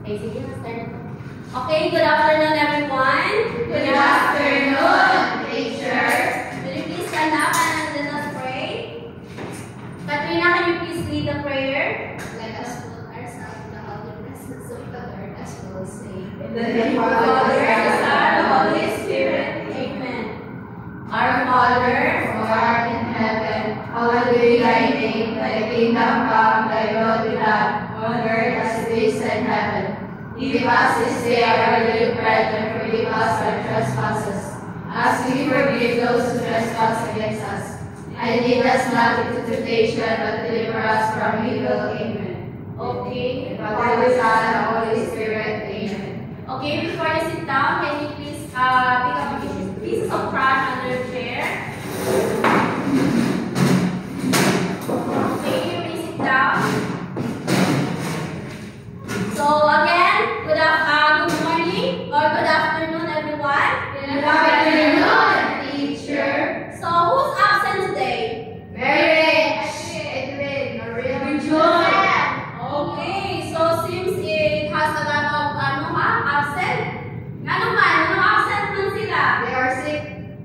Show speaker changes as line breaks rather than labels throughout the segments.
Okay, sige, start na. Okay, good afternoon everyone.
Good afternoon, teacher.
Will you please stand up and let us pray? Katrina, can you please lead the prayer?
Let us put ourselves in the holy presence of the Lord as we will say.
In the name of the Father, the Son, and the Holy Spirit. Amen.
Our Father, who art in heaven, hallowed be thy name. Thy kingdom come, thy will be done, on earth as it is in heaven. Give us this day our daily bread, and forgive us our trespasses, as we forgive those who trespass against us. And lead us not into temptation, but deliver us from evil. Amen.
Okay.
Father, Son, and Holy Spirit. Amen.
Okay, before you sit down, can you please pick up pieces of trash under your chair? Okay, you please sit down. So again, good morning or good afternoon, everyone.
Good afternoon, teacher.
So who's absent today?
Mary, Edwin, Maria,
John. Okay, so seems it has a lot of absent. Ano absent man sila?
They are sick.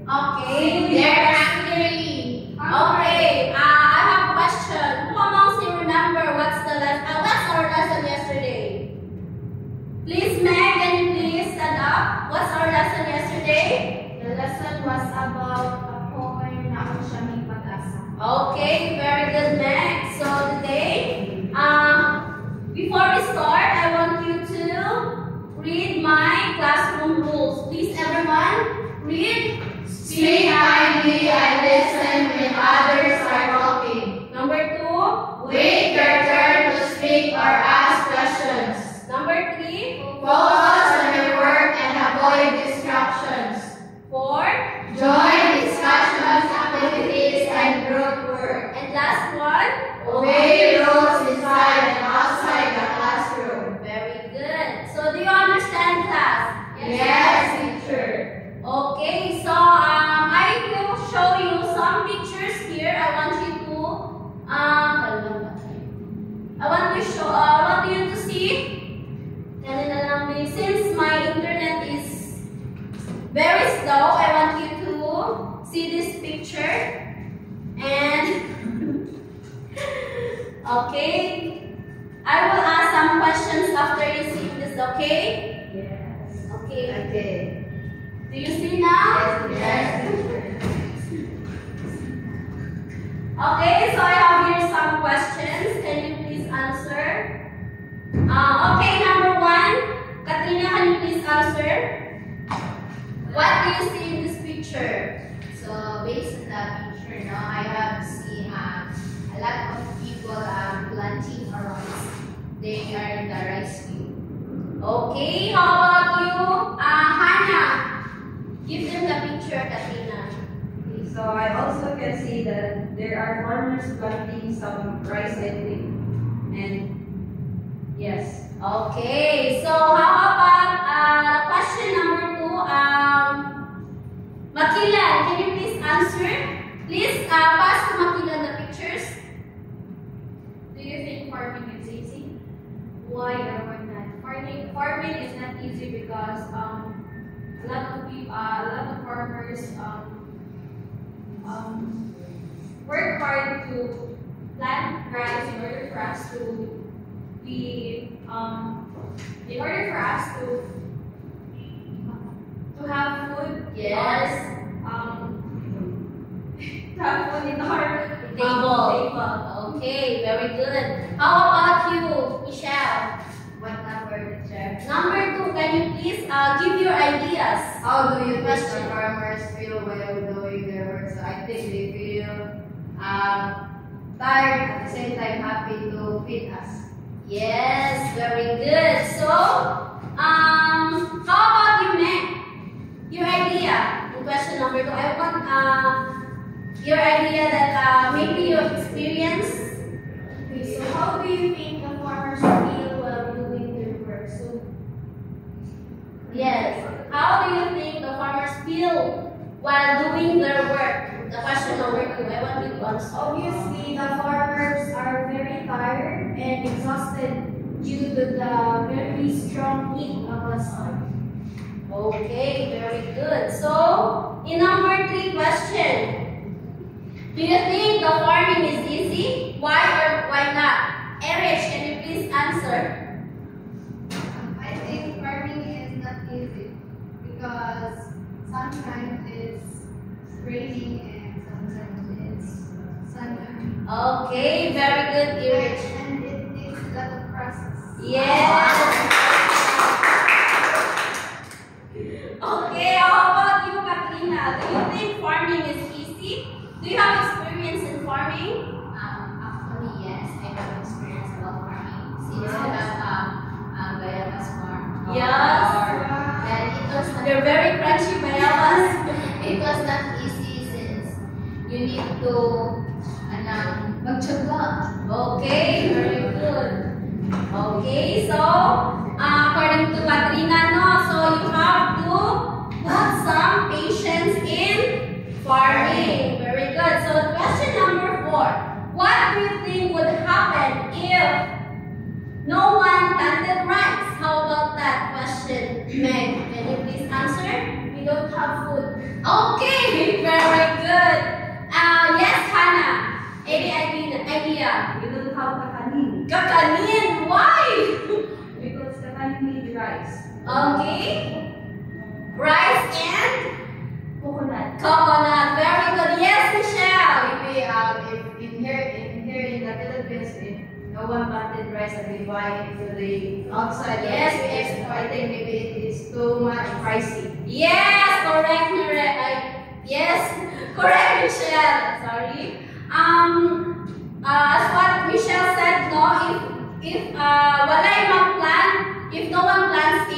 Okay.
They're angry.
Okay. I have a question. Who amongst you remember what's our lesson yesterday? Please, Meg, can you please stand up? What's our lesson yesterday?
The lesson was about a poem na ako siya may pag-asa.
Okay, very good, Meg. So today, before we start, I want you to read my classroom rules. Please, everyone, read.
Speak kindly and listen when others are talking.
Number 2.
Wait your turn to speak or ask questions.
Number 3.
Focus on your work and avoid distractions.
4.
Join discussions, activities, and group work.
And last one.
Obey rules inside and outside the classroom.
Very good. So do you understand, class?
Yes, teacher.
Okay, so I will show you some pictures here. I want you to see. Since my internet is very slow, I want you to see this picture. And okay, I will ask some questions after you see this. Okay?
Yes.
Okay.
Okay.
Do you see now?
Yes.
Okay, so I have here some questions. Can you please answer? Okay, number 1. Katrina, can you please answer? What do you see in this picture?
So based on that picture, now I have seen a lot of people planting rice. They are in the rice field.
Okay, how about you? Hannah, give them the picture, Katrina.
So I also can see that there are farmers planting some rice and wheat. And yes.
Okay, so how about question number 2? Makilan, can you please answer? Please pass to Makilan the pictures.
Do you think farming is easy?
Why?
Or why not? Farming is not easy because a lot of farmers work hard to plant rice in order for us to have food.
Yes.
To have food in our
Table. Okay, very good. How about you, Michelle?
What number, teacher?
Number 2, can you please give your ideas?
How do you think
Question.
the farmers feel while doing their work? So I think they feel tired at the same time happy to feed us.
Yes, very good. So, how about you, Meg? Your idea in question number 2. I want your idea that maybe your experience.
Okay, so how do you think the farmers feel while doing their work? So
Yes. How do you think the farmers feel while doing their work? The question number 2. I want you to answer.
obviously the farmers are very tired and exhausted
due to the very strong heat of the sun. Okay, very good. So, in number 3 question, do you think the farming is easy? Why or why not? Erich, can you please answer?
I think farming is not easy because sometimes it's raining and sometimes it's sunny.
Okay, very good, Erich.
And it needs a lot of process.
Yes. Okay, how about you, Katrina? Do you think farming is easy? Do you have experience in farming?
Actually, yes, I have experience about farming. Since we have biomass farm.
Yes.
And it was not,
They're very crunchy bayabas.
it was not easy since you need to magtyaga.
Okay, very good. Okay, so according to Katrina, no, so you have to put some patience in farming. Very good. So question number 4. What do you think would happen if no one planted rice? How about that question, Meg? Can you please answer?
We don't have food.
Okay, very good. Yes, Hannah. Any idea?
We don't have kakanin
Kakanin, why?
because kakanin need rice.
Okay. Rice and
Coconut.
coconut. Very good. Yes, Michelle.
Maybe if here in the Philippines, if no one planted rice and we buy it to the outside,
Yes,
I think maybe it is too much pricey.
Yes, correct, yes, correct, Michelle. Sorry. As what Michelle said, no, if walay magplant, if no one plants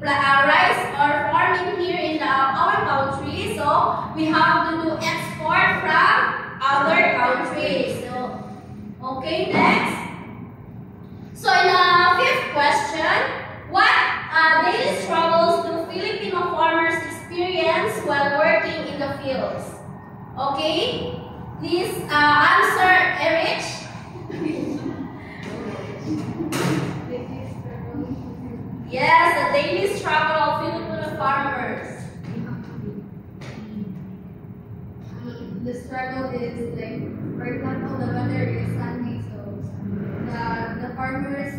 rice or farming here in our country, so we have to do export from other countries. So, okay, next. So in the 5th question, what daily struggles do Filipino farmers experience while working in the fields? Okay, please answer, Erich. Yes, the daily struggle of Filipino farmers.
The struggle is like, for example, the weather is sunny, so the farmers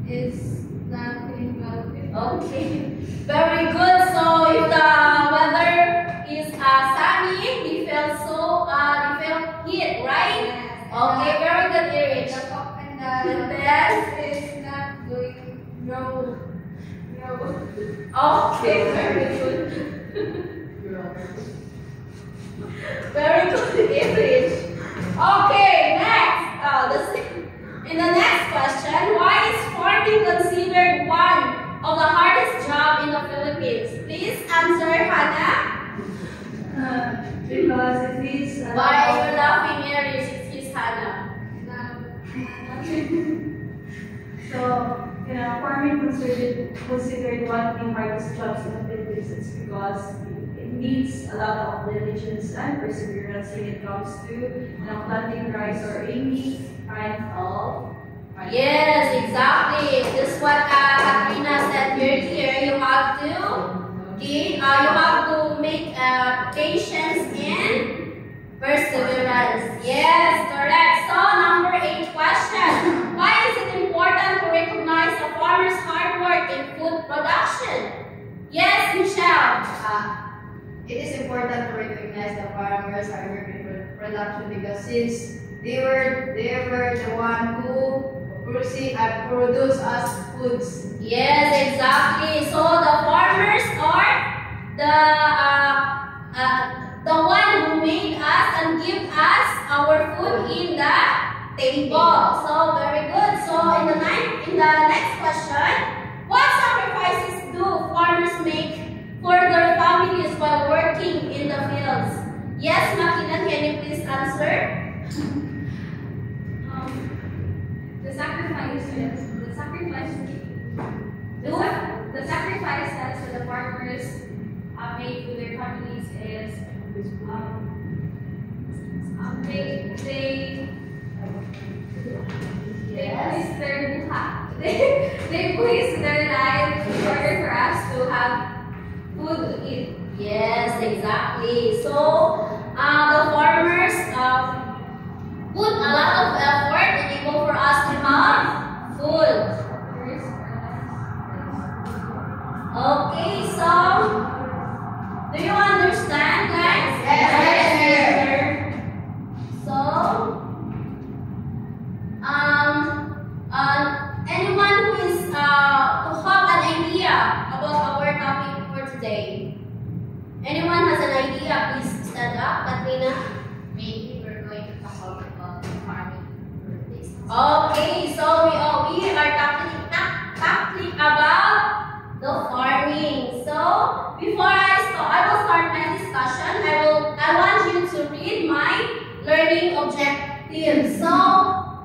is not feeling well.
Okay, very good. So if the weather is sunny, we feel heat, right? Okay, very good, Erich.
And the grass is not doing grow.
Okay, very good. Very good, Erich. Okay, next. In the next question, why is farming considered one of the hardest job in the Philippines? Please answer, Hannah.
Because it needs a
Why
lot
are you laughing, Erich? It's Hannah.
So, farming considered one of the hardest jobs in the Philippines. It's because it needs a lot of diligence and perseverance when it comes to planting rice or any kind of
Yes, exactly. This is what Katrina said earlier. You have to make patience and perseverance. Yes, correct. So number 8 question. Why is it important to recognize a farmer's hard work in food production? Yes, Michelle.
It is important to recognize the farmers hard work in production because since they were the one who produce us foods.
Yes, exactly. So the farmers are the one who made us and give us our food in the table. So very good. So in the next question, what sacrifices do farmers make for their families while working in the fields? Yes, Makina, can you please answer?
The sacrifices that the farmers made to their families is they
Yes.
risk their buha.
they waste their life in order for us to have food to eat. Yes, exactly. So, the farmers put a lot of effort and able for us to have food. Okay, so do you understand, guys?
Yes,
So, anyone who is to have an idea about our topic for today? Anyone has an idea? Please stand up, Katrina.
Maybe we're going to talk about farming for this.
Okay, so we are talking about the farming. So before I will start my discussion. I want you to read my learning objectives. So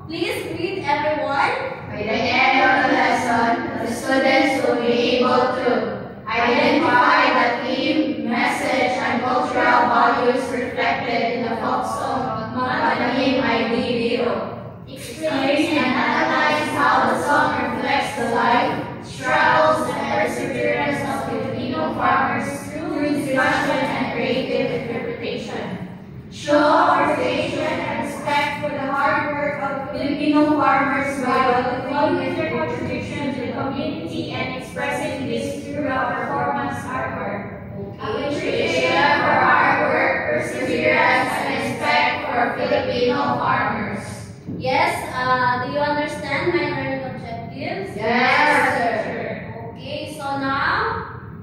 please read, everyone.
By the end of the lesson, the students will be able to identify the theme, message, and cultural values reflected in the folk song Magtanim Ay Di Biro. Explain and analyze how the song reflects the life, struggles, and perseverance of Filipino farmers through discussion and creative interpretation. Show appreciation and respect for the hard work of Filipino farmers by valuing their contribution to the community and expressing this through our performance artwork. Appreciation for hard work, perseverance, and respect for Filipino farmers.
Yes, do you understand my learning objectives?
Yes, sir.
Okay, so now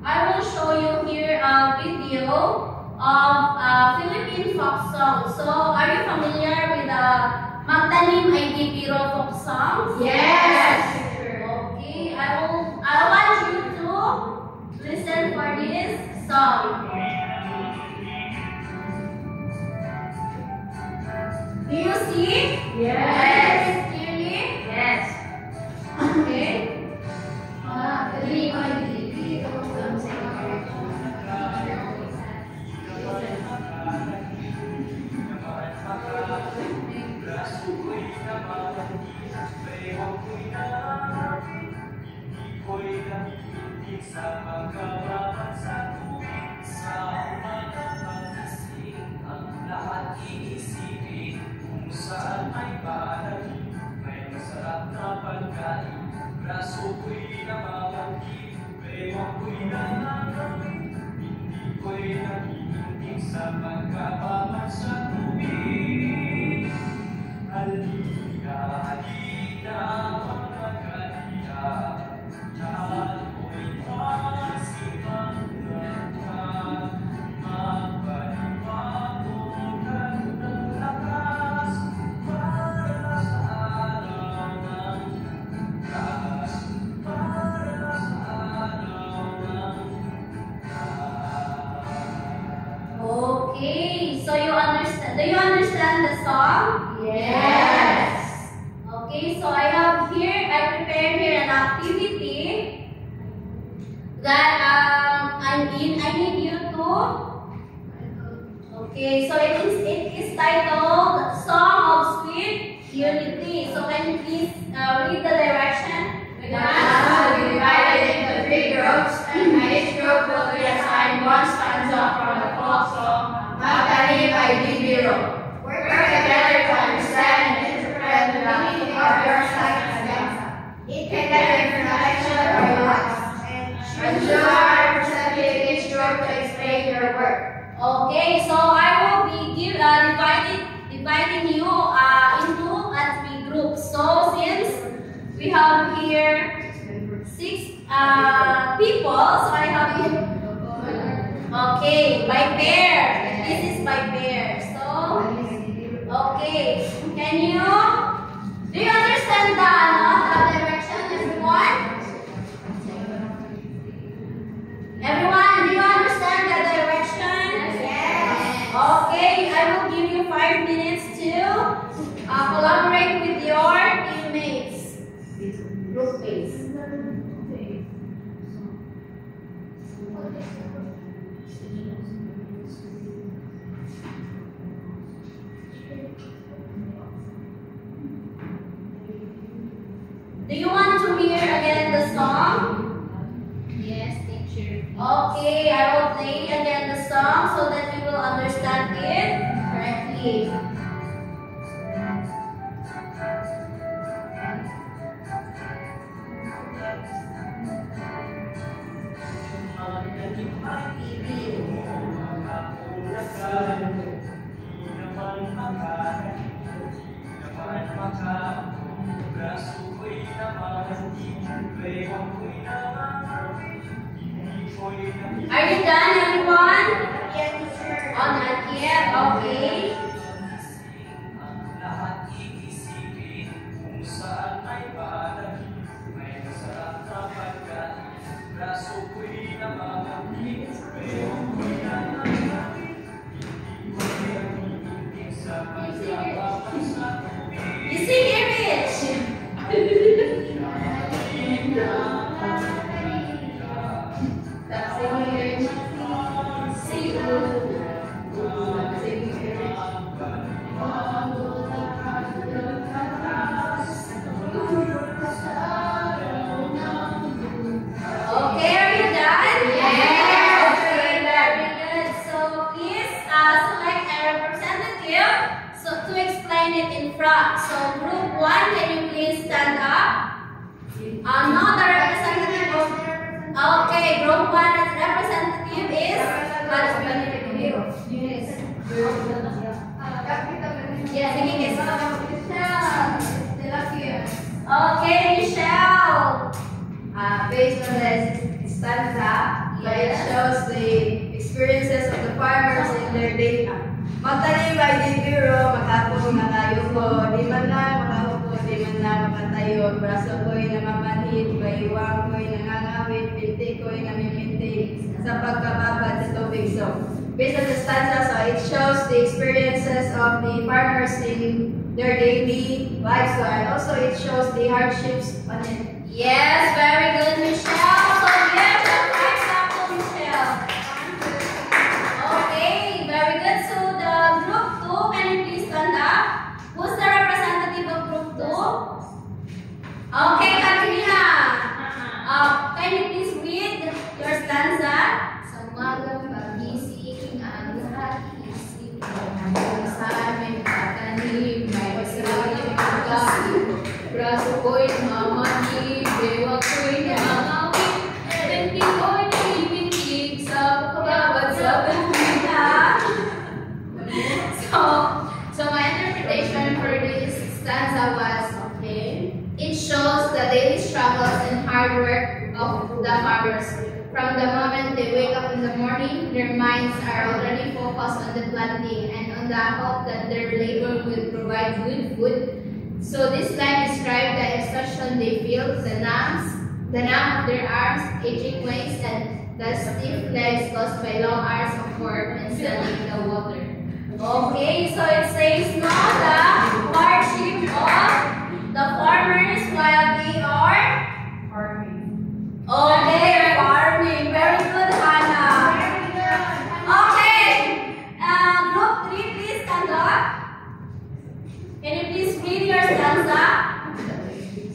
I will show you here a video of Philippine folk songs. So are you familiar with the Magtanim Ay Di Biro folk songs?
Yes.
Okay, I want you to listen for this song. Do you see?
Yes.
Clearly?
Yes.
Okay.
Saan may bahay, may masarap na pagkain. Braso ko'y namamangkin, bewang ko'y nananawin. Hindi ko'y nagiginting sa pagkapaman sa tubig. Halika, halika, mga kalika, lahat ko'y masipag na magpanibago ka ng lakas. Para sa araw ng lakas, para sa araw ng
Okay, so you understand? Do you understand the song?
Yes.
Okay, so I prepared here an activity that I need you to. Okay, so it is titled Song of Sweet Unity. So can you please read the direction?
The class will be divided into 3 groups, and each group will be assigned one stanza from the folk song Magtanim Ay Di Biro. Work together to understand and interpret the meaning of your stanza. It can get information or relax. Ensure and receptive each group to explain your work.
Okay, so I will be dividing you into 3 groups. So since we have here 6 people, so I have here. Okay, by pair. This is by pair. So okay, do you understand the direction, everyone? Everyone, do you understand the direction?
Yes.
Okay, I will give you 5 minutes to collaborate with your teammates. Group mates. Do you want to to hear again the song?
Yes, teacher.
Okay, I will play again the song so that you will understand it correctly. Are you done, everyone?
Yes, teacher.
Oh, not yet. Okay. You sing image. Okay, are you done?
Yes.
Okay, very good. So please select a representative to explain it in front. So group 1, can you please stand up? Not the representative of... Okay, group 1's representative is... Yes, okay, Michelle.
Based on the stanza, it shows the experiences of the farmers in their day. Magtanim ay di biro, makapong nakayuko, di man lang makahuko, di man lang makatayo, braso ko'y namamanhid, bayiwang ko'y nangangawit, binti ko'y namiminti sa pagkababad sa tubig. So, based on the stanza, so it shows the experiences of the farmers in their daily lives. So, and also it shows the hardships on it.
Yes, very good, Michelle. So give the right sample, Michelle. Okay, very good. So the group 2, can you please stand up? Who's the representative of group 2? Okay, Katrina. Can you please read your stanza?
Sa umagang pagising, ang lahat isip ko. Sa amin patanim, may masarap pagkain. Braso ko'y namamanhid, bewang ko'y nangangawit. Binti ko'y nabibintig sa pagkababad sa bendita. So my interpretation for this stanza was, okay, it shows the daily struggles and hard work of the farmers. From the moment they wake up in the morning, their minds are already focused on the planting and on the hope that their labor will provide good food. So this line describes the exhaustion they feel, the numb of their arms, aching waist, and the stiff legs caused by long hours of work and standing in the water.
Okay, so it says no, the hardship of the farmers while they are
Farming.
okay, farming. Very good, Hannah. Okay, group 3, please stand up. Can you please read your stanza?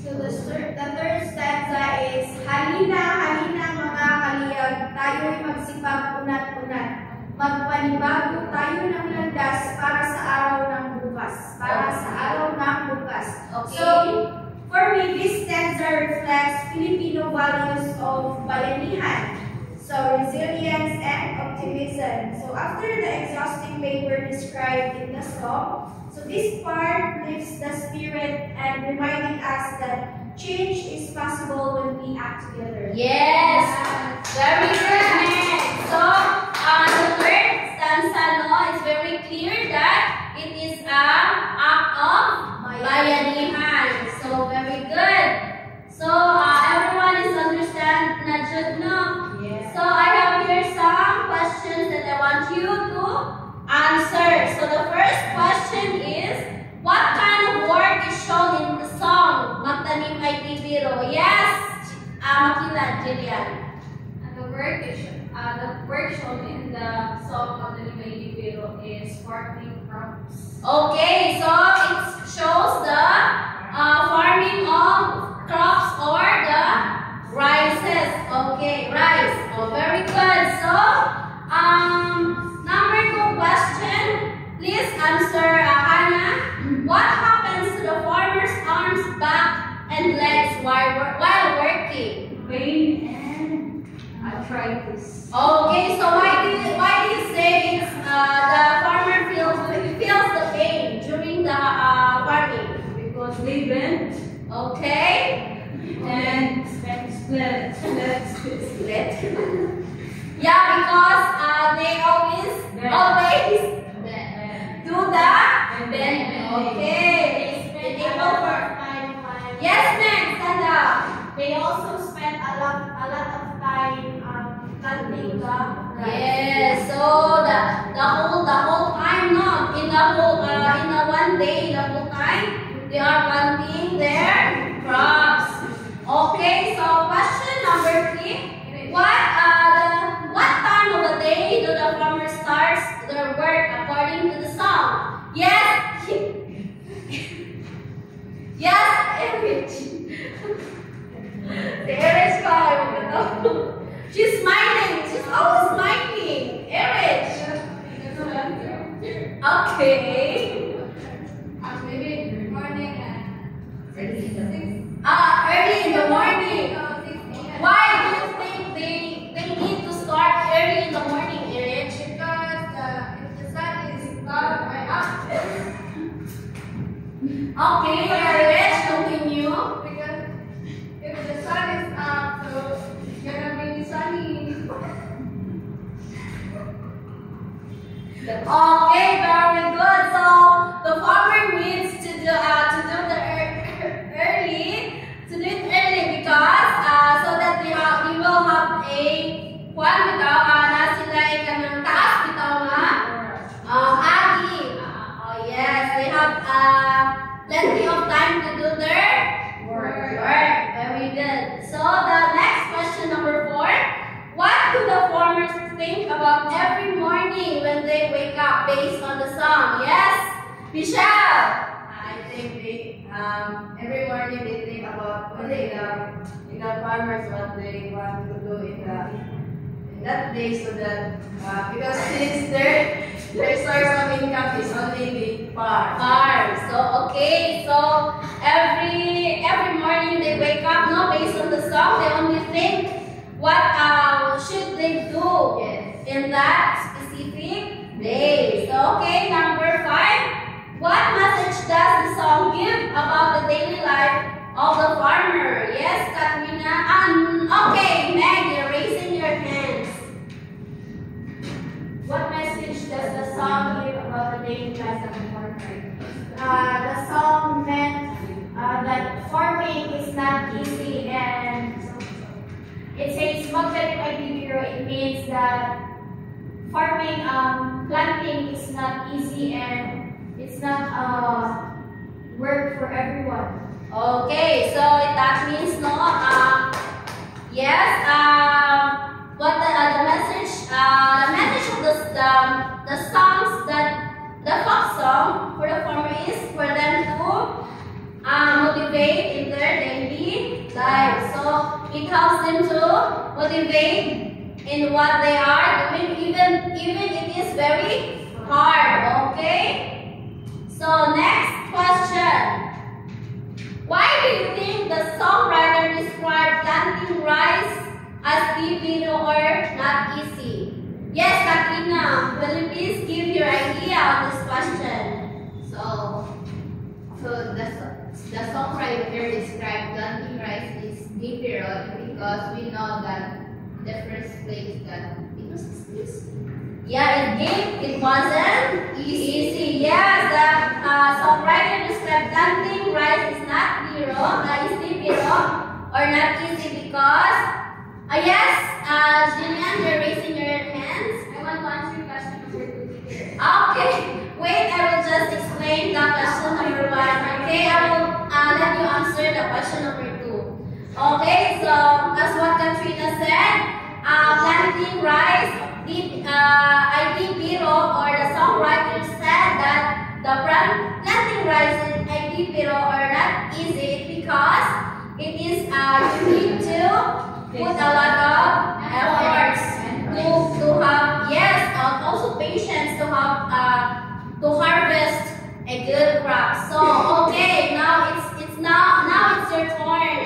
So the third stanza is, halina, halina mga kaliyag, tayo'y magsipag unat-unat. Magpanibago tayo ng landas para sa araw ng bukas.
Okay.
So, for me, this stanza reflects Filipino values of bayanihan. So, resilience and optimism. So, after the exhausting labor described in the song, so this part lifts the spirit and reminding us that change is possible when we act together.
Yes, very good. So, the third stanza no, is very clear that it is an act of bayanihan. So, very good. So, everyone is understand na jud no?
Yes.
So, I have here some questions that I want you to answer. So, the first question is, what kind of work is shown in the song Magtanim ay Di Biro? Yes, Makila, Jillian.
And the work shown in the song of the Nimay Biro is farming crops.
Okay, so it shows the farming of crops or What happens to the farmer's arms, back, and legs while working?
Pain and arthritis.
Okay, so why do you say it's the farmer feels the pain during the farming?
Because they bend
Okay.
and split.
Yeah, because they always do the bend. Okay. They able for yes, ma'am. Stand up.
They also spend a lot of time planting the
Yes. So the whole time, no, in the one day, the whole time, they are planting their crops. Okay. So question number 3. What time of the day do the farmer starts their work according to the song? Yes. Yes, Erich. Si Erich pa, she's smiling. She's always smiling. Erich. Okay.
maybe morning and
Early in the morning. Why do you think they need to start early in the morning, Erich?
because if the sun is up right up,
Okay, Erich, continue.
because if the sun is up, so it's gonna be sunny.
Okay, very good. So the farmer needs to do it early because so that they will have a kwan bitaw na sila ay kanang taas bitaw nga agi. Oh yes, they have plenty of time to do their work. Very good. So the next question number 4. What do the farmers think about every morning when they wake up based on the song? Yes, Michelle.
I think every morning they think about what in the farmers what they want to do in that day so that because since their source of income is only the farm.
Farm. So okay. So every morning they wake up, no, based on the song, they only think what should they do in that specific day. So okay, number 5. What message does the song give about the daily life of the farmer? Yes, Katrina. Okay, Meg, you're raising your hands.
What message does the song give about the daily life of the farmer? The song meant that farming is not easy, and it says magkalit ay bibiro. It means that farming, planting is not easy and it's not work for everyone.
Okay, so that means no. Yes. What the message? The message of the songs that the folk song for the farmer is for them to motivate in their daily life. So it helps them to motivate in what they are doing, even it is very hard. Okay. So next question. Why do you think the songwriter described planting rice as difficult or not easy? Yes, Katrina, will you please give your idea on this question?
So the songwriter described planting rice is difficult because we know that the first place that it was easy.
Yeah, it wasn't easy. Yes, the songwriter described planting rice is not difficult or not easy because yes, Jillian, you're raising your hands.
I want to answer question number 2 here.
Okay, wait, I will just explain the question number 1. Okay, I will let you answer the question number 2. Okay, so as what Katrina said, planting rice, I think Biro or the songwriter said that the planting rice is Biro or not easy because it is you need to put a lot of efforts to have, yes, also patience to have to harvest a good crop. So okay, now it's your turn.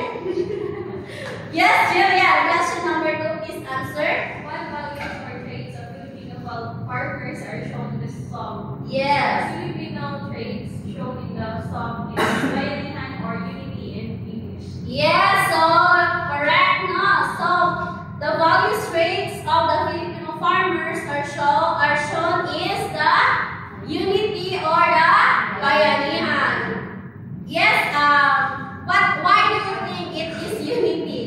Yes, Julia. Question number 2, please answer.
What values or traits of Filipino farmers are shown in this song?
Yes.
Filipino traits shown in the song is bayanihan or unity in English.
Yes, so correct, no? So the value traits of the Filipino farmers are shown is the unity or the bayanihan. Yes, why do you think it is unity?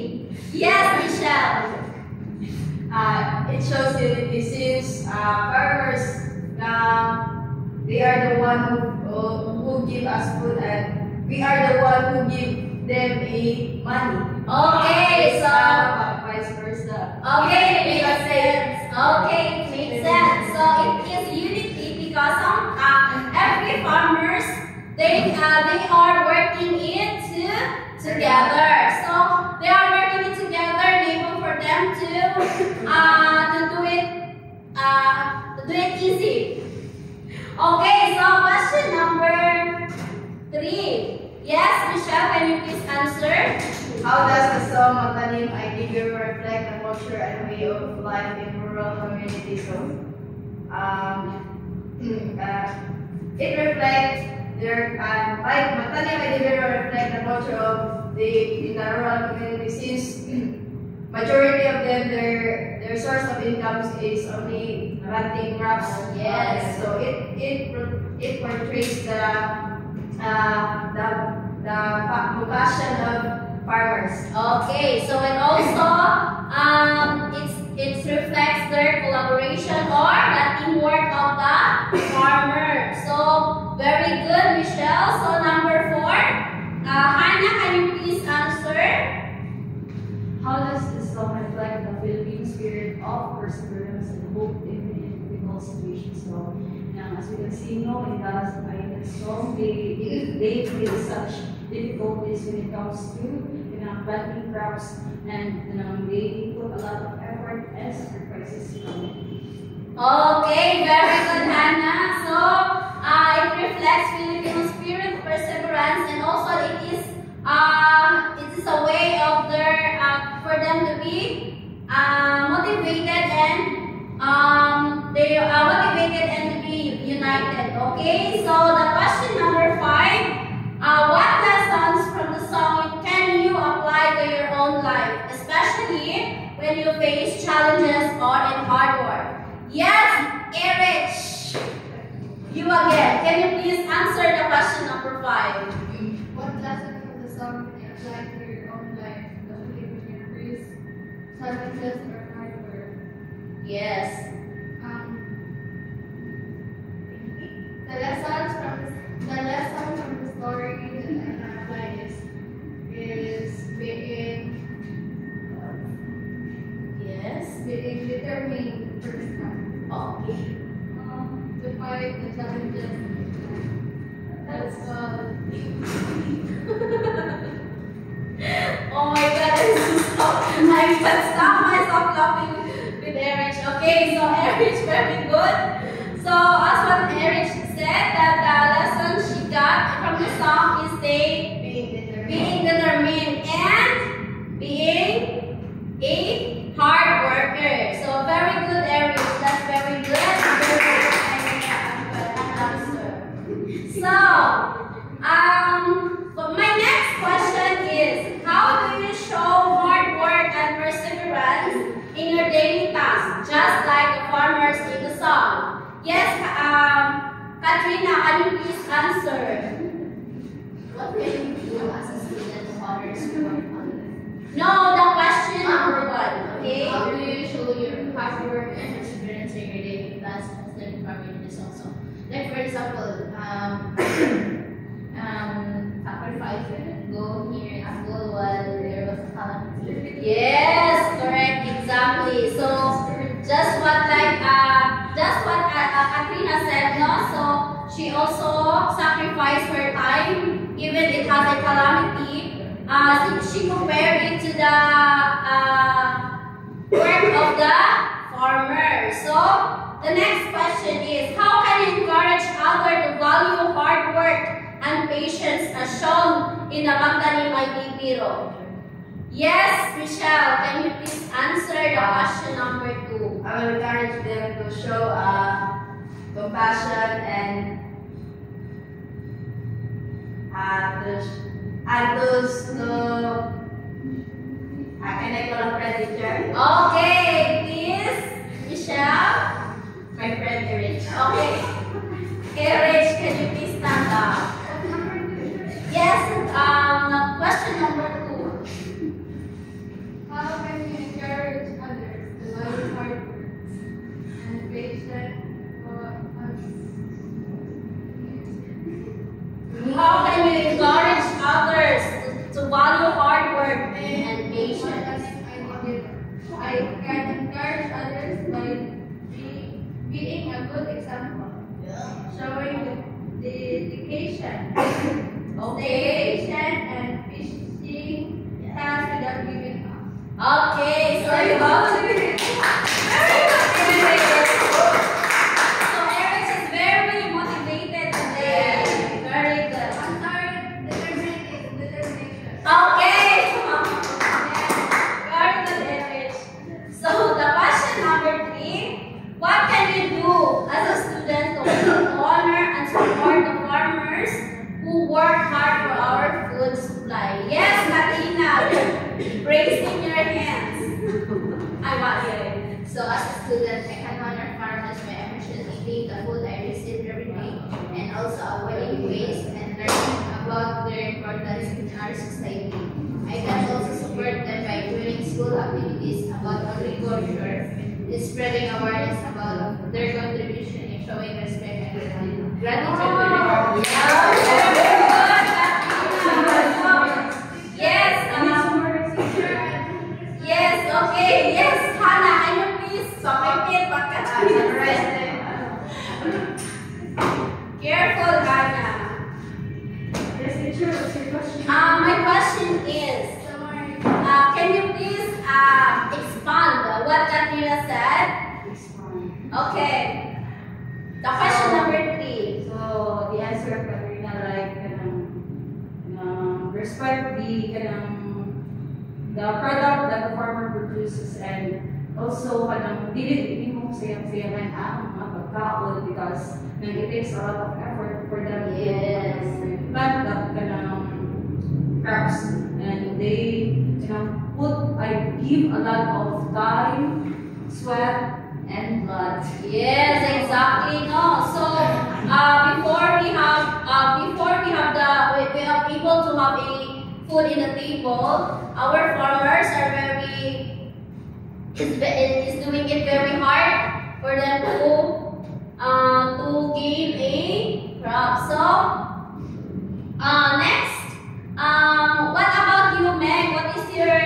Yes, Michelle.
It shows unity since farmers, they are the one who give us food, and we are the one who give them money.
Okay, so
Vice versa.
okay, it makes sense. Okay, it makes sense. So it is unity because every farmers they are working it together. So they are working it together, enable for them to do it easy. Okay, so question number 3. Yes, Michelle, can you please answer?
How does the song Matanim Ay Bigger reflect the culture and way of life in rural communities? So, it reflects their like Matanim Ay Bigger reflect the culture of the rural communities since majority of them their source of income is only planting crops.
Yes.
So it portrays the passion of farmers.
Okay, so it also it reflects their collaboration or the teamwork of the farmer. So very good, Michelle. So number 4, Hannah, can you please answer?
How does this song reflect the Philippine spirit of perseverance and hope even in difficult situations? So, as we can see, no, it does. In the song, they face such difficulties when it comes to planting crops, and they put a lot of effort and sacrifices.
Okay, very good, Hannah. So it reflects Filipino spirit, perseverance, and also it is a way of their for them to be motivated and they are motivated and to be united. Okay, so the question number 5: what lessons from the song can you apply to your own life, especially when you face challenges or in hard work? Yes, Erich, you again. Can you please answer the question number 5?
What lesson from the song can you apply to your own life, especially when you face challenges or hard work?
Yes.
The lesson from the story that I can apply is being determined first time.
Okay.
To fight the challenges. That's
Oh my God, I can't stop myself laughing with Erich. Okay, so Erich, very good. So as what Erich said, that the lesson she got from the song is being determined and being a hard worker. So very good, Erich. That's very good. So, my next question is, how do you show hard work and perseverance in your daily tasks, just like the farmers in the song? Yes, Katrina, can you please answer?
what can you do as a student who honors your work?
No, the question number 1, okay?
How do you show your hard work and perseverance in your daily tasks and farming this also? Like for example, sacrifice go here and go while there was a calamity.
Yes, correct, exactly. So just what Katrina said, no? So she also sacrificed her time, even it has a calamity. She compared it to the work of the farmer. So the next question is, how can you encourage others to value hard work and patience as shown in the Magdalene Mighty Biro? Yes, Michelle, can you please answer the question number 2?
I will encourage them to show compassion and can I call a friend teacher?
Okay, please, Michelle.
My friend Rich.
Okay. Okay, Rich, can you please stand up? Yes, question number 2.
How can you encourage others to value hard work and patience?
How can you encourage others to value hard work and patience?
I can encourage others by being a good example, showing the dedication,
Okay.
and finishing tasks without giving up.
Okay, so you have to be So Eric is very motivated today. Very good.
I'm sorry, determination.
Okay. Very good, Eric. So the question number 3, what can you do as a student to honor and support the farmers who work hard for our food supply? Yes, Martina, raising your hands. I want you.
So as a student, I can honor farmers by efficiently eating the food I receive every day and also avoiding waste and learning about their importance in our society. I can also support them by doing school activities about agriculture, spreading awareness about their contribution and showing respect and gratitude to the farmers.
Yes, yes, okay, yes, Hannah, can you please repeat what ka Careful, Hannah.
Yes, teacher, what's your question?
My question is, can you please expand what Katrina said? Okay. The question number 3.
So, the answer of Katrina, like, respect the product that the farmer produces, and also dili mo sayang-sayangan ang mga pagkaon because it takes a lot of effort for them to plant that crops, and they give a lot of time, sweat, and blood.
Yes, exactly. No. So before we are able to have a food in the table, our farmers are is doing it very hard for them to gain a crop. So next, what about you, Meg? What is your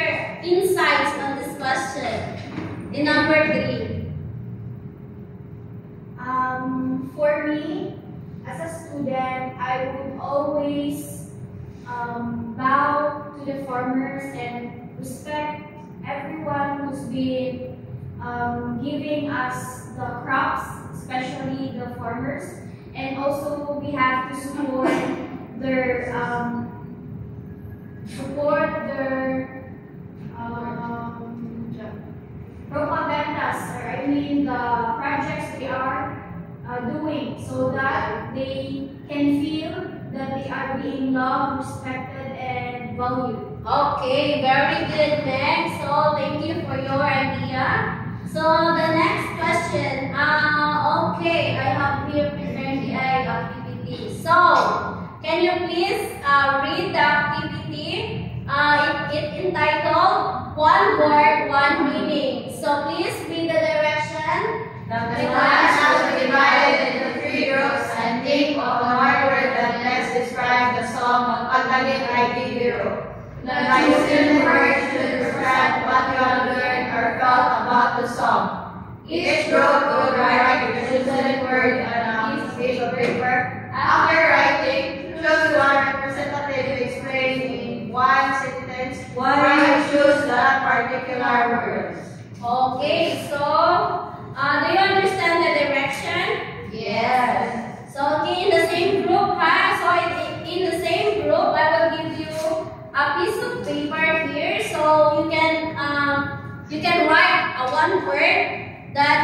insights on this question? In number 3.
For me, as a student, I would always bow to the farmers and respect everyone who's been giving us the crops, especially the farmers. And also, we have to support their propagandas, or I mean the projects they are doing, so that they can feel that they are being loved, respected, and valued.
Okay, very good, Meg. So thank you for your idea. So the next question. Okay, I have here prepared the activity. So can you please read the activity? It entitled "One Word, One Meaning." So please read the direction.
The class will be divided into 3 groups and think of a one word that best describes the song of Magdalene Mighty Biro. The chosen word should describe what you have learned or felt about the song. Each group will write the chosen word on a piece of paper. After writing, choose one representative to explain in one sentence why you choose that particular word.
Okay, so Do you understand the direction?
Yes.
So okay, in the same group, So in the same group, I will give you a piece of paper here, so you can write one word that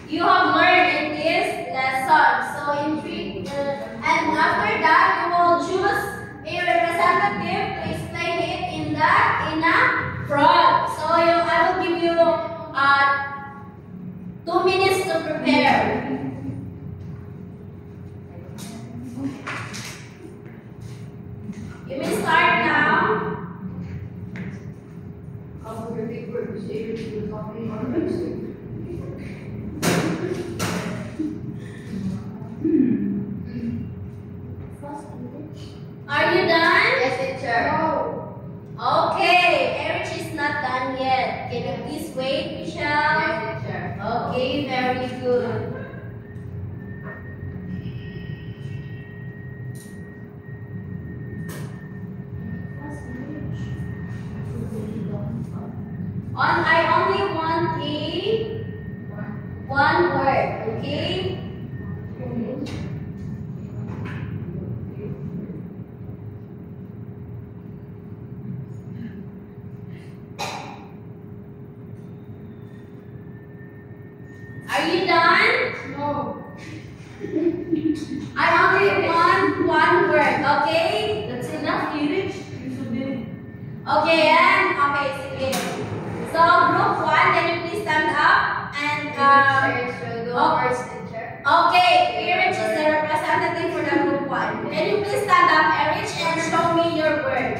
you have learned in this lesson. So and after that, you will choose a representative to explain it in a front. So I will give you 2 minutes to prepare. You may start now. Are you done?
Yes, teacher.
Okay, Erich is not done yet. Can you please wait, Michelle?
Yes, teacher.
Okay, very good. I only want one word, okay? Are you done?
No.
I only want one word, okay?
That's enough, Erich.
Okay, sige. So, group 1, can you please stand up? And, okay, Erich is the representative for the group 1. Can you please stand up, Erich, and show me your word?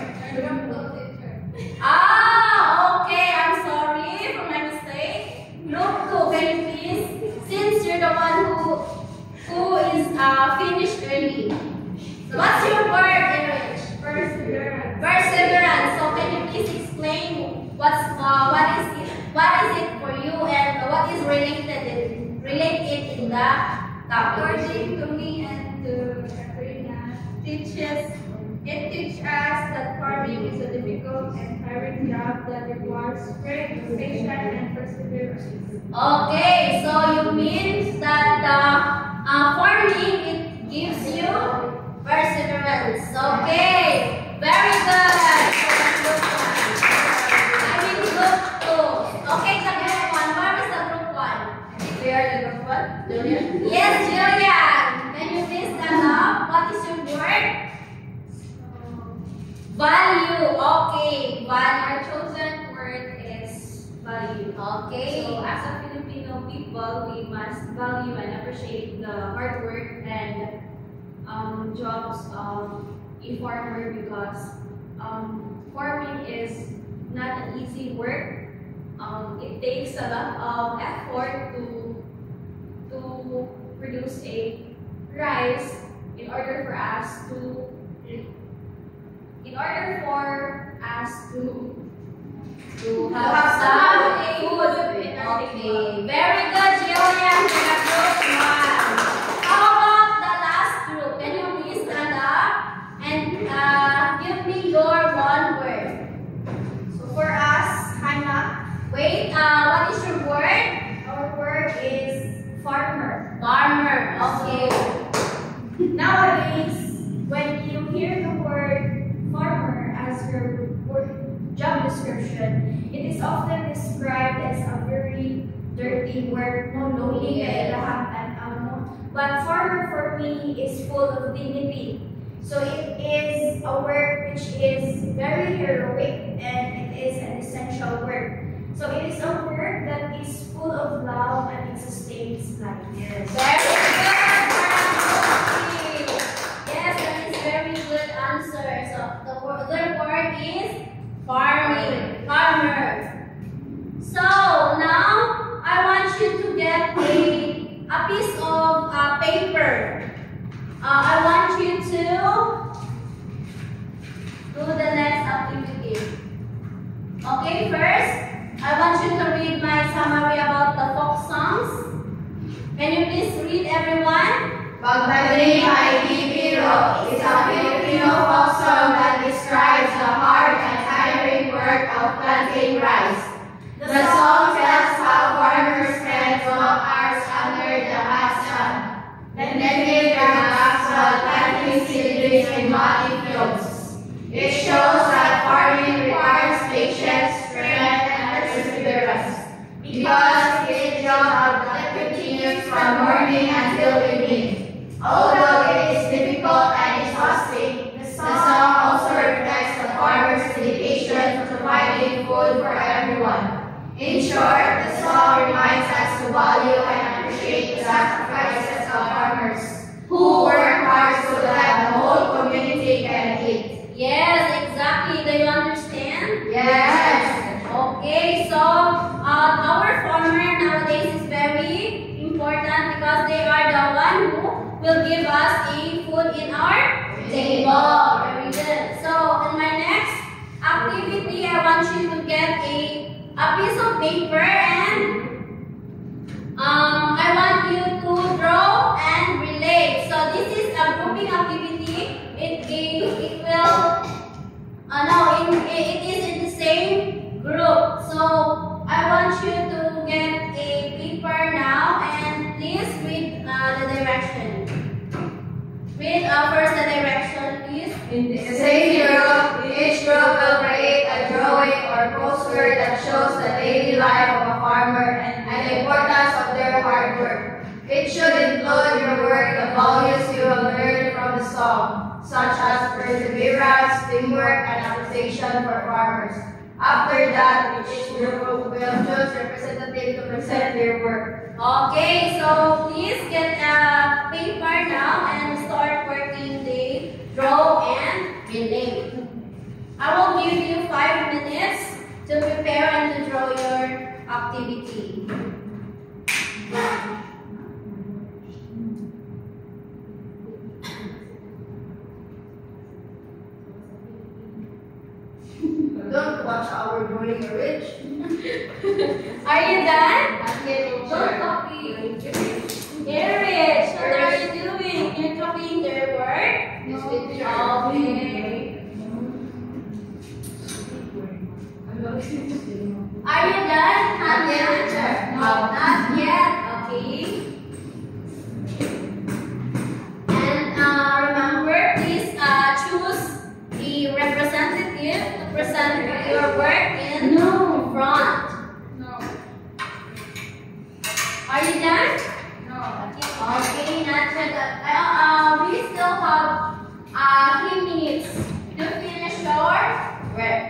Okay, I'm sorry for my mistake. Group 2, can you please, since you're the one who is finished early. What's your word, Erich?
Perseverance.
Perseverance. So can you please explain what is it for you and what is related in the topic?
According to me and to Katrina, it teaches us that farming is a difficult and tiring job that requires strength, patience, and perseverance.
Okay, so you mean that farming it gives you perseverance. Okay, very good. I mean group 2. Okay, the group 1. Where is the group 1?
We are the group 1, Julian.
Yes, Jillian. Can you please stand up? What is your word? Value. Okay,
Our chosen word is value.
Okay.
So as a Filipino people, we must value and appreciate the hard work and jobs of a farmer because farming is not an easy work. It takes a lot of effort to produce a rice in order for us to
have some food.
in our
Okay,
table.
very good, Jillian. We have group 1. How about the last group? Can you please stand up and give me your one word?
So for us, Hannah,
Wait, what is your word?
our word is farmer.
Farmer. Okay.
Nowadays, when you hear the word farmer as your job description, it is often described as a very dirty work, no lonely but farmer for me is full of dignity. So it is a work which is very heroic and it is an essential work. So it is a work that is full of love and it sustains life.
Very good, Marcy. Yes, that is very good answer. So the other word is farming. Farmer. So now I want you to get a piece of paper. I want you to do the next activity. Okay, first, I want you to read my summary about the folk songs. Can you please read, everyone?
Pagdating ay Bibiro is a Filipino folk song that describes the hard and tiring work of planting rice. The song tells In short, the song reminds us to value and appreciate the sacrifices of farmers who work hard so that the whole community can eat.
Yes, exactly. Do you understand?
Yes.
Okay, so our farmer nowadays is very important because they are the one who will give us a food in our table. Very good. So in my next activity, I want you to get a piece of paper and I want you to draw and relate. So this is a grouping activity. It will it is in the same group. So I want you to get a paper now and please read the direction. Read first the direction, please.
In the same group, each group will create a drawing or poster that shows the daily life of a farmer and the importance of their hard work. It should include your work, the values you will learn from the song, such as perseverance, teamwork, and appreciation for farmers. After that, each group will choose representative to present their work.
Okay, so please get a paper now and start working the draw and relate. I will give you 5 minutes to prepare and to draw your activity.
Don't watch our drawing, Rich.
Are you done?
Don't
copy. Erich, what are you doing? You're copying their work?
Yes, teacher.
Okay. Are you done?
Not yet, teacher.
No, not yet. Okay. And remember, please choose the representative to present your work in front.
No.
Are you done?
No.
Okay, not yet. We still have 3 minutes to finish your work.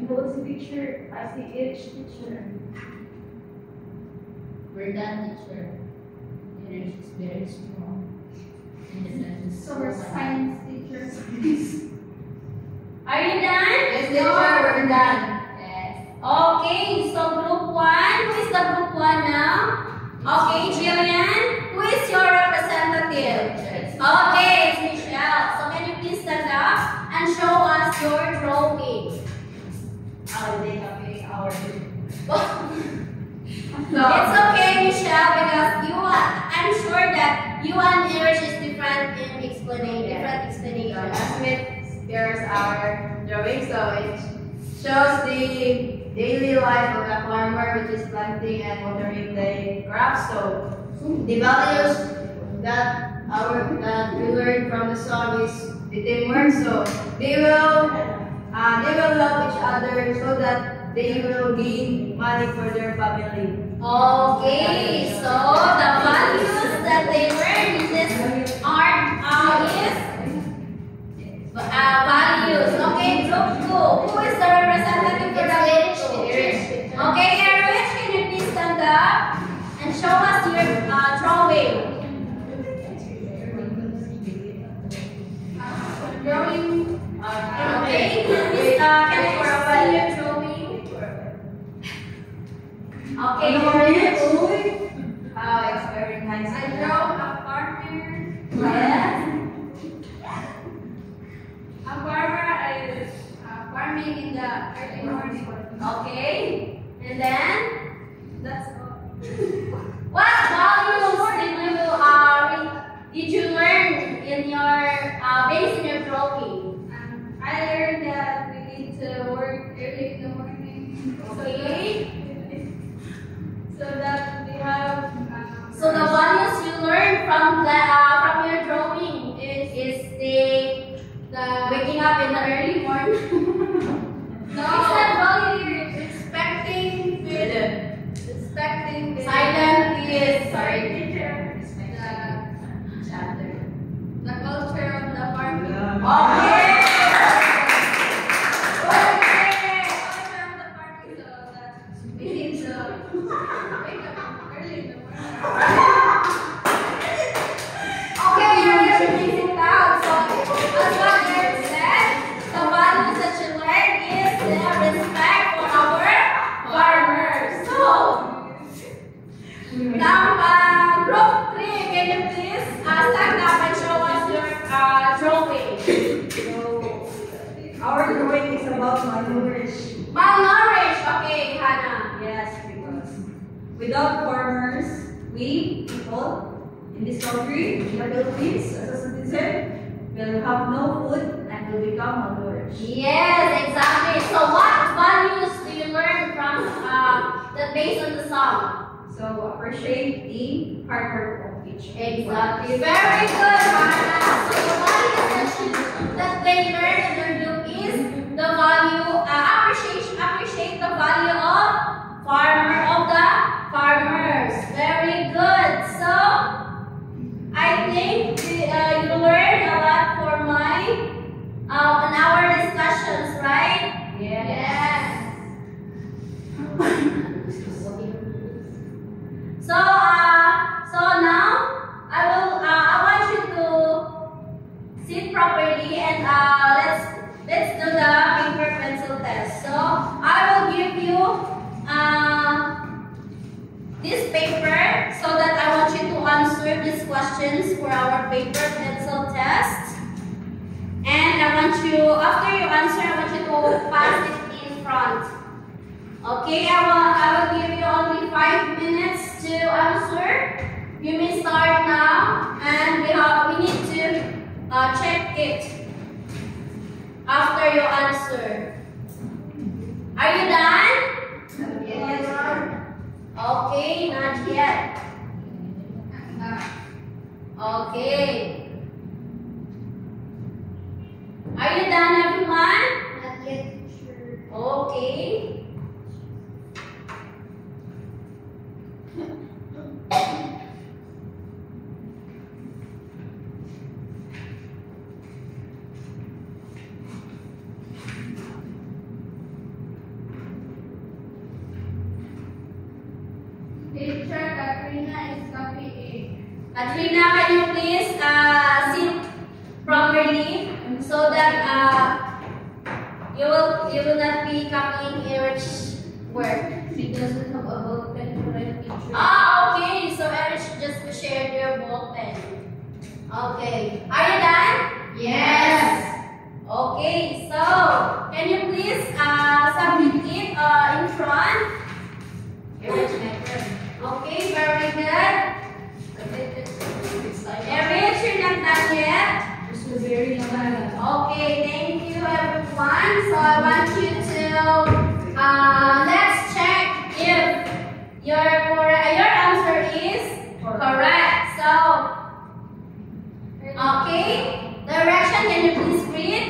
Those picture, I see each picture.
We're done, teacher. It is very strong.
So we're science teachers, please.
Are you done?
Yes, teacher, we're done.
Yes.
Okay, so group 1. Who is the group 1 now? Okay, Jillian. Who is your representative? Okay, it's Michelle. So can you please stand up and show us your drawing? It's okay, Michelle, because I'm sure that you and Erich is different in explanation.
Here's our drawing. So it shows the daily life of a farmer, which is planting and watering the crops. So the values that we learned from the song is the teamwork. So they will love each other so that they will gain money for their family.
Okay, so the values that they learn in this art is values. Okay, group 2. Who is the representative for the group 2? Okay, Erich, can you please stand up and show us your drawing? Okay, can you please see your drawing? Okay, Erich.
It's very nice.
I draw a farmer. Yes. A farmer is farming in the early morning. Okay. And then that's all. What values did you learn in your based in your drawing?
I learned that we need to work early in the morning.
Okay.
So that we have.
So the values you learned from your drawing is the waking up in the early morning.
No, it's not value. Respecting the
Silent is
teacher. The culture of the farming.
Okay. you please stand up and show us your drawing?
Our drawing is about malnourished.
Malnourished. Okay, Hannah.
Yes, because without farmers, we people in this country, in the Philippines, as a citizen, will have no food and will become malnourished.
Yes, exactly. So what values do you learn from the based on the song?
So appreciate the hard work of each.
Exactly. Very good, Hannah. So the values that they learn in their group is the value, appreciate the value of farmers. Very good. So I think you learned a lot for on our discussions, right?
Yes.
So now I want you to sit properly and let's do the paper pencil test. So I will give you this paper so that I want you to answer these questions for our paper pencil test. And after you answer, I want you to pass it in front. Okay, I will give you only 5 minutes to answer. You may start now, and we need to check it after you answer. Are you done?
Yes.
Okay, not yet. Okay. Are you done, everyone?
Not yet, sure.
Okay.
Teacher Katrina is copying.
Katrina, can you please sit properly so that you will not be copying Eric's work.
She doesn't have a ball pen to write teacher.
Ah, okay. So Eric just shared your ball pen. Okay. Are you done?
Yes.
Okay. So can you please submit it in front?
Eric's my friend.
Okay. Very good. Eric, you're not done yet.
This was very long.
Okay, thank you everyone. So I want you to let's check if your answer is correct. So okay, direction, can you please read?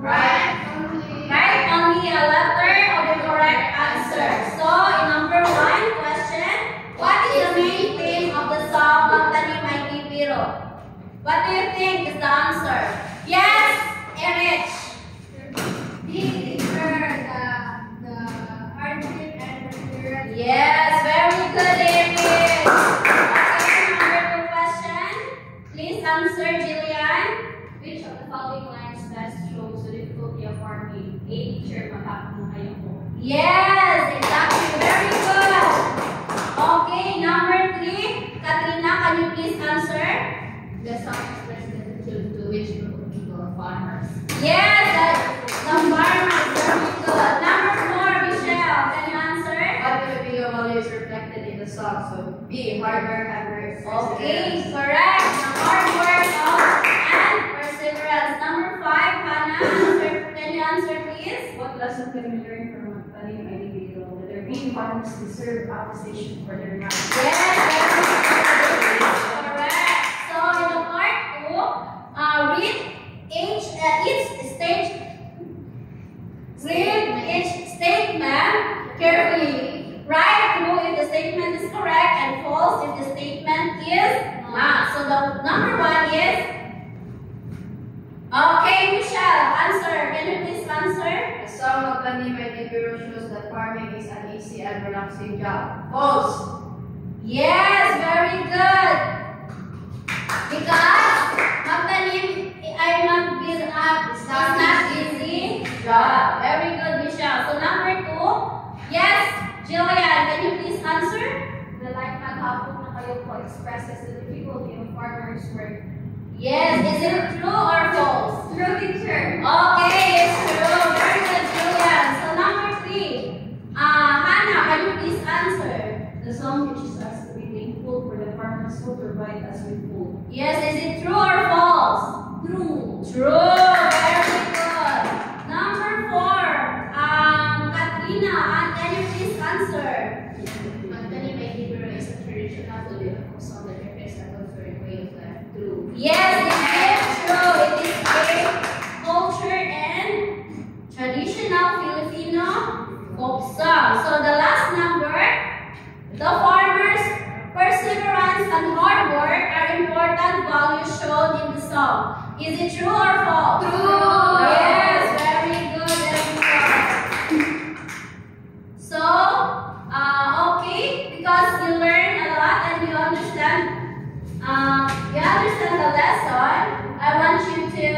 Right, only a letter of the correct answer. So in number 1 question, what is the main theme of the song Magtani May Biro? What do you think is the answer? Yes, Erich.
The hardship and perseverance.
Yes, very good, Erich. Okay, number 2 question. Please answer, Jillian.
Which of the following lines best shows the difficulty of farming? A, teacher, matapang kayo po.
Yes, exactly. Very good. Okay, number 3. Katrina, can you please answer?
The song expresses the attitude to which group of people are farmers.
Yes, the farmers. Very good. Number 4, Michelle, can you answer?
What Filipino values reflected in the song? So B, hard work and
Okay, correct. The hard work and perseverance. Number 5, Hannah, can you answer please?
What lesson can we learn from Magtani May Biro? That their being farmers deserve appreciation for their land.
Yes, very good. Correct. So in the part 2, read each statement carefully. Write true if the statement is correct and false if the statement is not. So the number 1 is okay, Michelle, answer. Can you please answer?
The song Magtani May Biro shows that farming is an easy and relaxing job. False.
Yes, very good. Because magtanim ay mag-build up is not easy job. Very good, Michelle. So number 2, yes, Jillian, can you please answer?
The light not
kahapon na kayo po expresses the difficulty of farmers' work.
Yes, is it true or false?
True, teacher.
Okay, it's true. Very good, Julian. So number 3. Hannah, can you please answer?
The song teaches us to be thankful for the farmers who provide us with food.
Yes, is it true or false?
True.
True. Very good. Number 4. Katrina, can you please answer?
Anthony may Hebrew is a traditional belief of song that reflects a cultural way of life. True.
Yes, it is true. It is a culture and traditional Filipino folk song. So the last number, the farmers' perseverance and hard work are important values shown in the song. Is it true or false?
True.
Yes, very good, everyone. So, okay, because you learn a lot and you understand the lesson, I want you to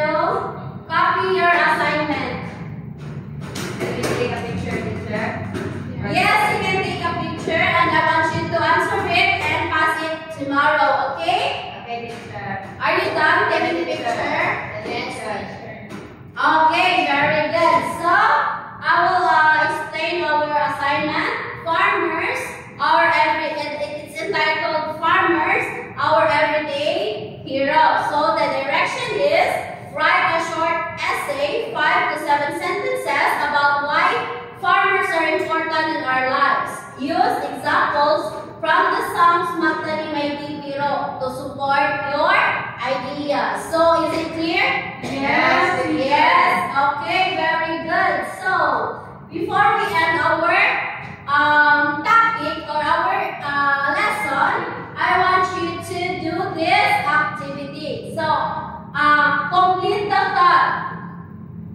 copy your assignment.
Can you take a picture, teacher?
Yes, you can take a picture and I want you to answer it and pass it tomorrow, okay?
Okay, teacher.
Are you done taking the picture?
Yes, teacher.
Okay, very good. So, I will explain our assignment. Farmers, it's entitled Farmers, Our Everyday Hero. So, the direction is write a short essay, 5 to 7 sentences about why farmers are important in our lives. Use examples from the songs Magtani May Piro to support your idea. So, is it clear?
Yes.
Yes. Okay, very good. So, before we end our topic or our lesson, I want you to do this activity. So, complete the thought.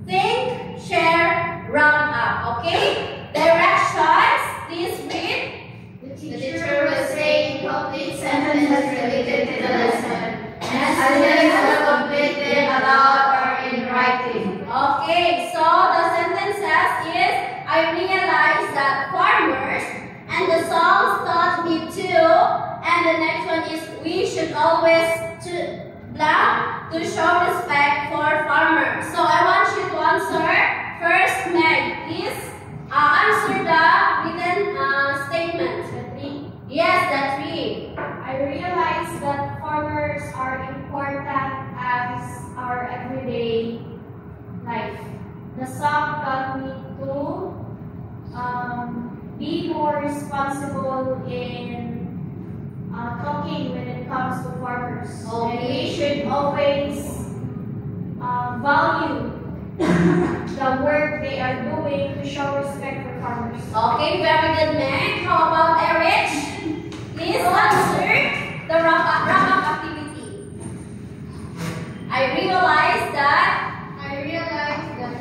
Think, share, round up. Okay? Directions. Please read.
The teacher will say complete sentences related to the lesson.
And sentences will complete it aloud or in writing.
Okay, so the sentences is, I realized that farmers, and the songs taught me too, and the next one is, we should always to show respect for farmers. So I want you to answer. First, Meg, please answer the written statement.
The 3.
Yes, the 3.
I realize that farmers are important as our everyday life. The song taught me to be more responsible in talking when it comes to farmers.
Okay.
And we should always value the work they are doing to show respect for farmers.
Okay, very good, Meg. How about Erich? Please answer the wrap-up activity. I realized that.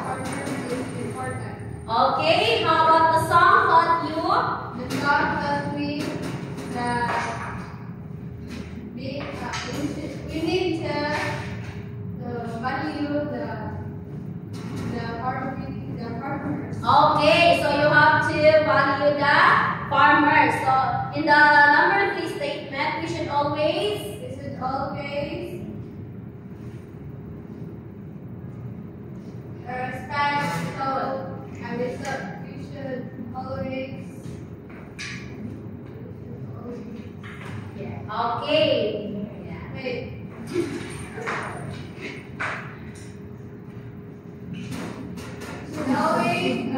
farmers is important.
Okay, how about the song taught you?
The song taught me that we need to value the farmers.
Okay, so you have to value the farmers. So in the number 3 statement, we should always
respect. So we should always.
Okay.
Wait. Should always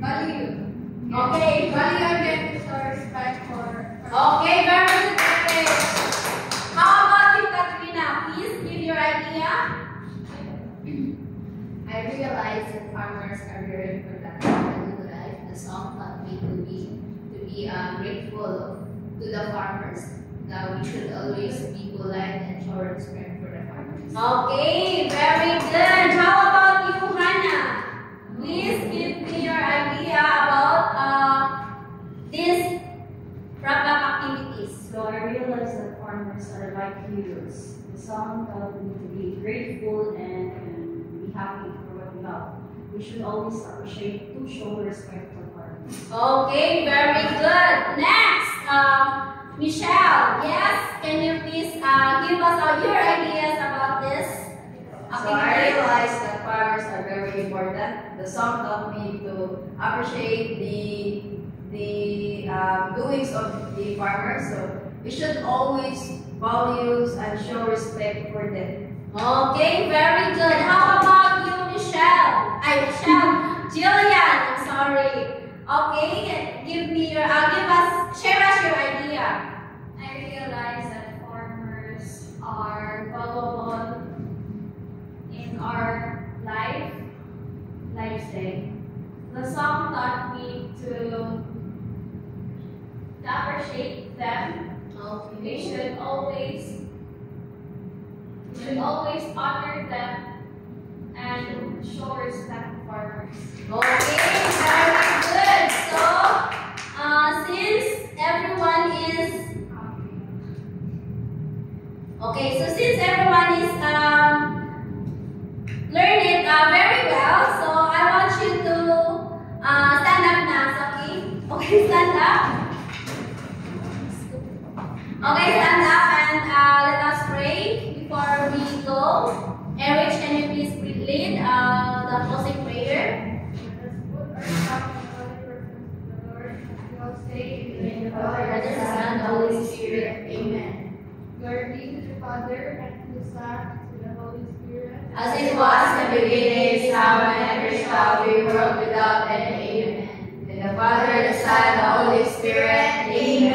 value.
Okay.
Value and show respect for.
Okay, very good. Okay. How about you, Katrina? Please give your idea.
I realize that farmers are very important in life. The song taught me to be grateful to the farmers. That we should always be polite and show respect for the farmers.
Okay, very good. How about you, Hannah? Please give me your idea about these wrap-up activities.
So I realized that farmers are like heroes. The song taught me to be grateful and be happy for what we have. We should always appreciate to show respect for farmers.
Okay, very good. Next, Michelle, yes, can you please give us your ideas about this?
So I realized that farmers are very important. The song taught me to appreciate the doings of the farmers. So we should always value and show respect for them.
Okay, very good. How about you, Michelle? Jillian, I'm sorry. Okay, share us your idea.
I realize that farmers are valuable in our lifestyle. The song taught me to appreciate them. We should always honor them and show respect to farmers.
Okay, very good. So, since everyone is learn it very well, so I want you to stand up now, okay? Okay, stand up. Okay, stand up and let us pray before we go. Eric, can you please lead the closing prayer?
In the Father, the Son, and the Holy Spirit. Amen.
Glory be to the Father, and to the Son, and to the Holy Spirit.
As it was in the beginning, is now, and ever shall be, world without end. Amen. In the Father, the Son, and the Holy Spirit. Amen.